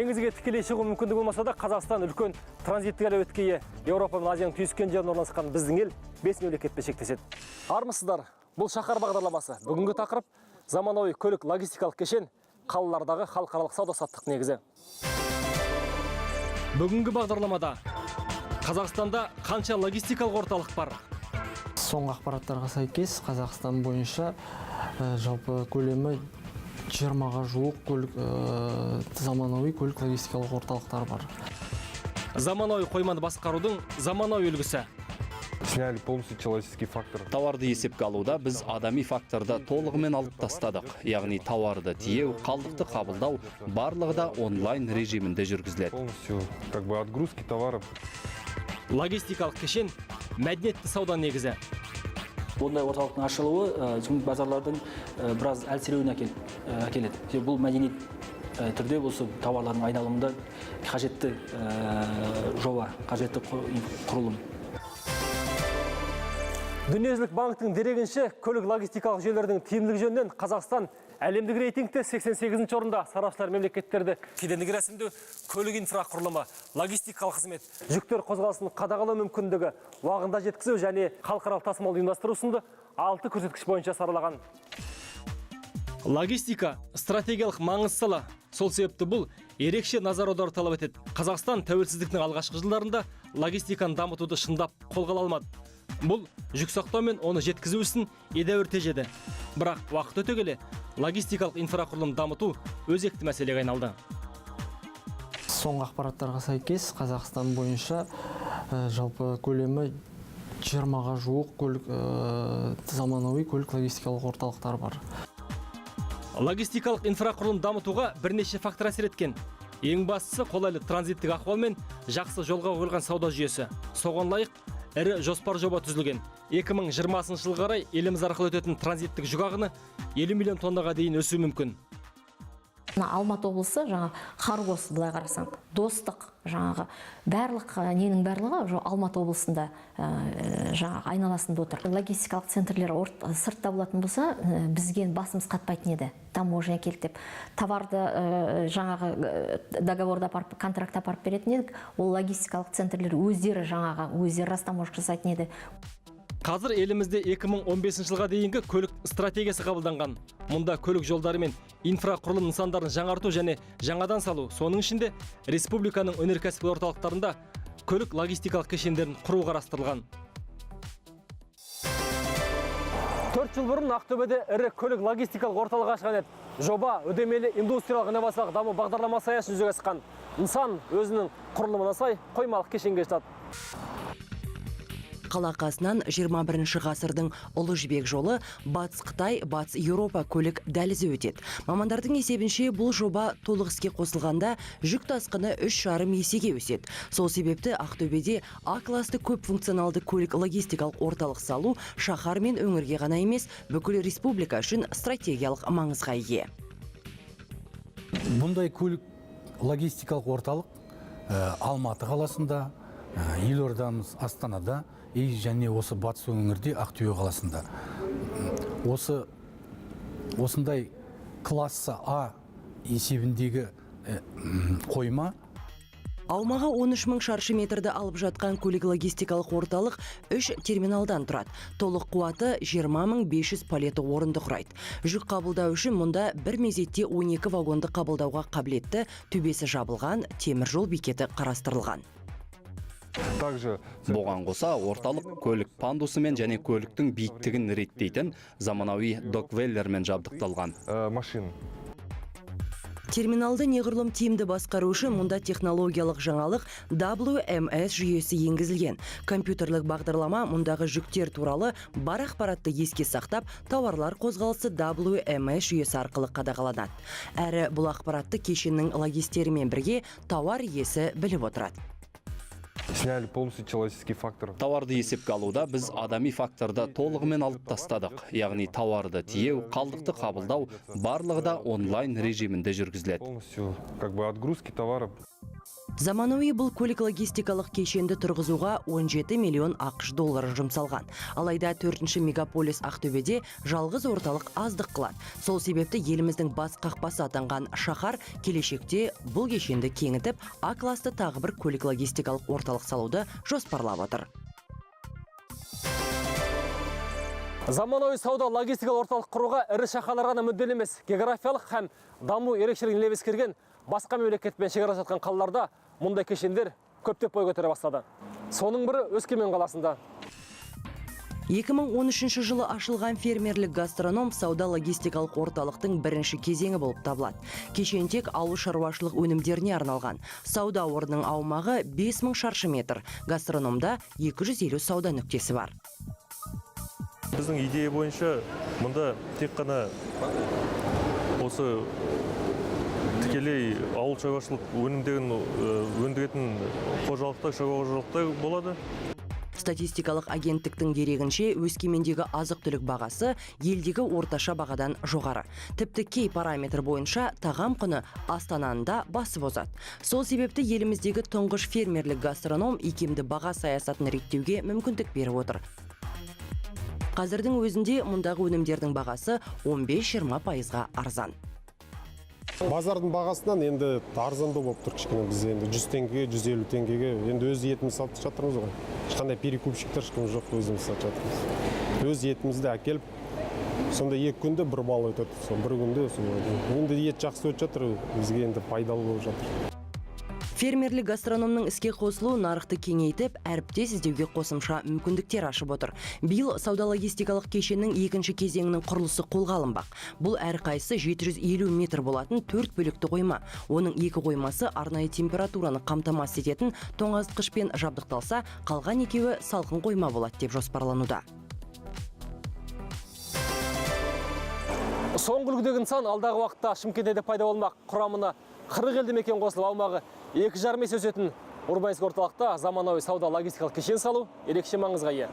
Теңізге тікелей шығу мүмкіндігі болмаса да, Қазақстан үлкен транзиттік әлеуетке ие. Еуропа мен Азияның түйіскен жеріне орналасқан біздің ел 5 мемлекетпен шектеседі. Армысыздар, бұл шаһар бағдарламасы. Бүгінгі тақырып заманауи көлік логистикалық кешен, қалалардағы халықаралық сауда-саттық негізі. Бүгінгі бағдарламада Қазақстанда қанша логистикалық орталық бар? Соңғы ақпараттарға сәйкес Қазақстан бойынша жалпы көлемі 20-ға жуық заманауи көлік логистикалық орталықтар бар. Заманауи қойманы басқарудың заманауи үлгісі. Сняли полностью человеческий фактор. Тауарды есепке алуда біз адами факторды толығымен алып тастадық. Яғни тауарды тиеу, қалдықты қабылдау, барлығы да онлайн режимінде жүргізіледі. Полностью отгрузки товаров. Логистикалық кешен мәдениетті сауда негізі. Ондай орталықтың ашылуы базарлардың біраз әлсіреуіне әкеледі. Бұл мәдениет түрде болса тауарлардың айналымында қажетті жоба, қажетті құрылым. Дүниежүзілік банктың дерегінше, көлік логистикалық жүйелердің тиімділігі жөнінен Қазақстан әлемдік рейтингте 88-ші орында. Сарапшылар мемлекеттерді кедендік рәсімдеу, көлік инфрақұрылымы, логистикалық қызмет, жүктер қозғалысын қадағалау мүмкіндігі, уақытында жеткізу және халықаралық тасымал ұйымдастыру сынды 6 көрсеткіш бойынша саралаған. Логистика стратегиялық маңызды сала. Сол себепті бұл ерекше назар аударуды талап етеді. Қазақстан тәуелсіздіктің алғашқы жылдарында логистиканы дамытуды шындап қолға ала алмады. Бұл жүк сақтау мен оны жеткізу ісін едәуір тежеді. Бірақ уақыт өте келе логистикалық инфрақұрылым дамыту өзекті мәселеге айналды. Соңғы ақпараттарға сәйкес Қазақстан бойынша жалпы көлемі 20-ға жуық заманауи көлік логистикалық орталықтар бар. Логистикалық инфрақұрылым дамытуға бірнеше фактор әсер еткен. Ең бастысы қолайлы транзиттік ахуал мен жақсы жолға қойылған сауда жүйесі. Соған лайық ірі жоспар жоба түзілген. 2020 жылға қарай еліміз арқылы өтетін транзиттік жүк ағыны 50 миллион тоннаға дейін өсуі мүмкін. Алматы облысы Харгос, былай қарасаң, Достық, барлығы Алматы облысында айналасында отыр. Логистикалық центрлер сыртта болатын болса, бізге басымыз қатпайтын еді. Таможня келді деп. Товарды договорда апарып, контракт апарып беретін едік. Ол логистикалық центрлер өздері растаможка жасайтын еді. Қазір елімізде 2015 жылға дейінгі көлік стратегиясы қабылданған. Мұнда көлік жолдары мен инфрақұрылым нысандарын жаңарту және жаңадан салу, соның ішінде республиканың өнеркәсіп орталықтарында көлік логистикалық кешендерін құру қарастырылған. 4 жыл бұрын Ақтөбеде ірі көлік логистикалық орталық ашқан еді. Жоба үдемелі индустриялық инновациялық даму бағдарламасы аясында жүзеге асқан. Нысан өзінің құрылымына сай қоймалық кешенге жатады. Қалақасынан 21 ғасырдың ұлы жібек жолы Батыс Қытай, Батыс Еуропа көлік дәлізі өтеді. Мамандардың есебінше бұл жоба толық іске қосылғанда жүк тасқыны 3,5 есеге өседі. Сол себепті Ақтөбеде А-класты көп функционалды көлік логистикалық орталық салу шаһар мен өңірге ғана емес, бүкіл республика үшін стратегиялық маңызға ие. Бұндай көлік логистикалық орталық Алматы қаласында, елордамыз Астанада, және осы батыс өңірде Ақтөбе қаласында. Осындай классы А есебіндегі қойма. Аумағы 13 мың шаршы метрді алып жатқан көлік логистикалық орталық 3 терминалдан тұрады. Толық қуаты 20.500 палеті орынды құрайды. Жүк қабылдау үшін мұнда бір мезетте 12 вагонды қабылдауға қабілетті төбесі жабылған темір жол бекеті қарастырылған. Бұған қоса орталық көлік пандусымен және көліктің биіктігін реттейтін заманауи доквеллермен жабдықталған. Терминалды неғұрлым тиімді басқару үшін мұнда технологиялық жаңалық WMS жүйесі енгізілген. Компьютерлік бағдарлама мұндағы жүктер туралы бар ақпаратты еске сақтап, тауарлар қозғалысы WMS жүйесі арқылы қадағаланады. Әрі бұл ақпаратты кешеннің логистерімен бірге тауар иесі біліп отырады. Сняли полностью человеческий фактор. Тауарды есепке алуда біз адами факторды толығымен алып тастадық. Яғни тауарды тиеу, қалдықты қабылдау, барлығы да онлайн режимінде жүргізіледі. Полностью отгрузки товаров. Заманауи бұл көлік логистикалық кешенді тұрғызуға 17 миллион ақш доллары жұмсалған. Алайда 4-ші мегаполис Ақтөбеде жалғыз орталық аздық қылады. Сол себепті еліміздің бас қақпасы атанған шаһар келешекте бұл кешенді кеңітіп, А-класты тағы бір көлік логистикалық орталық салуды жоспарлап отыр. Заманауи сауда логистикалық орталық құруға ірі шаһарлар ғана мүдделі емес, географиялық һәм даму ерекшелігін ескерген басқа мемлекетпен шекаралас жатқан қалаларда мұндай кешендер көптеп бой көтере бастады. Соның бірі Өскемен қаласында. 2013 жылы ашылған фермерлік гастроном сауда логистикалық орталықтың бірінші кезеңі болып табылады. Кешен тек ауыл шаруашылық өнімдеріне арналған. Сауда орнының аумағы 5000 шаршы метр. Гастрономда 250 сауда нүктесі бар. Біздің идея бойынша мұнда тек қана осы тікелей ауыл шаруашылық өнімдерін өндіретін қожалықта болады. Статистикалық агенттіктің дерегінше Өскемендегі азық-түлік бағасы елдегі орташа бағадан жоғары. Тіпті кей параметр бойынша тағам құны Астананың да басып озады. Сол себепті еліміздегі тұңғыш фермерлік гастроном икемді баға саясатын реттеуге мүмкіндік беріп отыр. Қазірдің өзінде мұндағы өнімдердің бағасы 15-20%-ға арзан. Базардың бағасынан енді арзанды болып тұр кішкене, біз енді 100 теңгеге, 150 теңгеге енді өз етіміз сатып жатырмыз ғой. Ешқандай перекупщиктер ешкім жоқ, өзіміз сатып жатырмыз. Өз етімізді әкеліп, сонда 2 күнде бір бал өтеді, бір күнде енді ет жақсы өтіп жатыр, бізге енді пайдалы болып жатыр. Фермерлік гастрономның іске қосылу нарықты кеңейтіп, әріптес іздеуге қосымша мүмкіндіктер ашып отыр. Биыл сауда логистикалық кешеннің екінші кезеңінің құрылысы қолға алынбақ. Бұл әрқайсысы 750 метр болатын 4 бөлікті қойма. Оның 2 қоймасы арнайы температураны қамтамасыз ететін тоңазытқышпен жабдықталса, қалған 2-і салқын қойма болады деп жоспарлануда. Соңғы үлгідегі нысан алдағы уақытта Шымкентте пайда болмақ. Құрамына 40 елді мекен қосылып, аумағы 2,5 есе өсетін урбанистік орталықта заманауи сауда логистикалық кешен салу ерекше маңызға ие.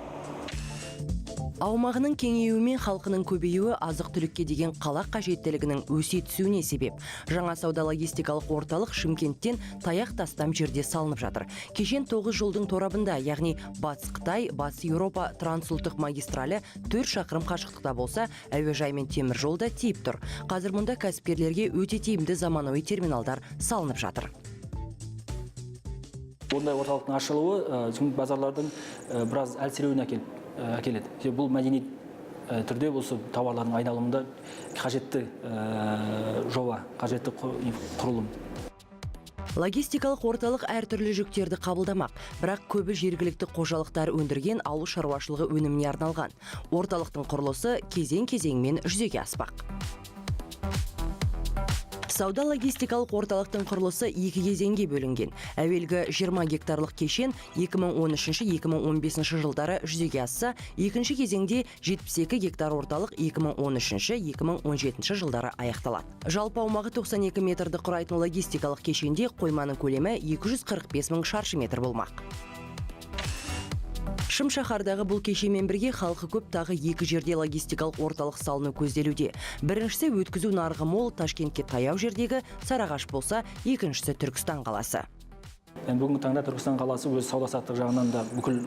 Аумағының кеңеюі мен халқының көбеюі азық-түлікке деген қала қажеттілігінің өсе түсуіне себеп. Жаңа сауда логистикалық орталық Шымкенттен таяқ тастам жерде салынып жатыр. Кешен 9 жолдың торабында, яғни Батыс Қытай, Батыс Еуропа трансұлттық магистралі 4 шақырым қашықтықта болса, әуежай мен темір жолда тиіп тұр. Қазір мұнда кәсіпкерлерге өте тиімді заманауи терминалдар салынып жатыр. Ондай орталықтың ашылуы базарлардың біраз әлсіреуіне әкеледі. Бұл мәдени түрде осы тауарлардың айналымында қажетті жоба, қажетті құрылым. Логистикалық орталық әртүрлі жүктерді қабылдамақ, бірақ көбі жергілікті қожалықтар өндірген ауыл шаруашылығы өніміне арналған. Орталықтың құрылысы кезең-кезеңмен жүзеге аспақ. Сауда логистикалық орталықтың құрылысы 2 кезеңге бөлінген. Әуелгі 20 гектарлық кешен 2013-2015 жылдары жүзеге асса, екінші кезеңде 72 гектар орталық 2013-2017 жылдары аяқталады. Жалпы аумағы 92 метрді құрайтын логистикалық кешенде қойманың көлемі 245 мың шаршы метр болмақ. Шым шаһардағы бұл кешенмен бірге халқы көп тағы 2 жерде логистикалық орталық салыну көзделуде. Біріншісі өткізу нарығы мол Ташкентке таяу жердегі Сарыағаш болса, екіншісі Түркістан қаласы. Бүгінгі таңда Түркістан қаласы өз сауда-саттық жағынан да бүкіл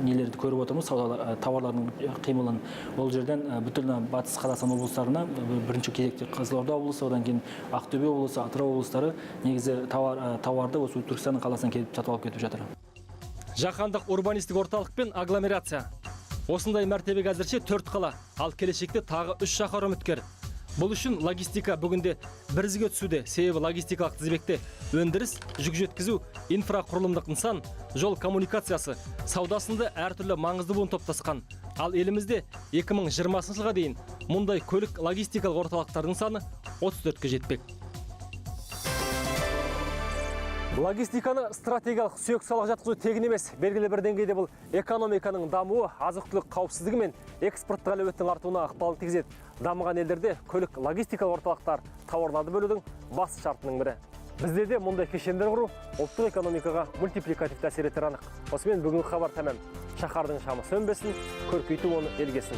нелерді көріп отырмыз, тауарлардың қимылын. Ол жерден бүткіл батыс Қазақстан облыстарына бірінші кезекте Қызылорда облысы, одан кейін Ақтөбе облысы, Атырау облыстары негізі тауарды осы Түркістан қаласынан келіп сатып алып кетіп жатыр. Жаһандық урбанистік орталық пен агломерация. Осындай мәртебеге әзірше 4 қала, ал келешекте тағы 3 шаһар үміткер. Бұл үшін логистика бүгінде бірізге түсуде. Себебі логистикалық тізбекте өндіріс, жүк жеткізу, инфрақұрылымдық нысан, жол коммуникациясы, саудасында әртүрлі маңызды буын топтасқан. Ал елімізде 2020 жылға дейін мұндай көлік логистикалық орталықтардың саны 34-ке жетпек. Логистиканы стратегиялық сүйек салақ жатқызу тегін емес. Белгілі бір деңгейде бұл экономиканың дамуы, азық-түлік қауіпсіздігі мен экспорттық әлеуеттің артуына ықпалын тигізеді. Дамыған елдерде көлік логистикалық орталықтар тауарларды бөлудің басты шартының бірі. Бізде де мұндай кешендер құру ұлттық экономикаға мультипликативті әсер етері анық. Осымен бүгінгі хабар тәмам. Шаһардың шамы сөнбесін, көркейту оны елгесін.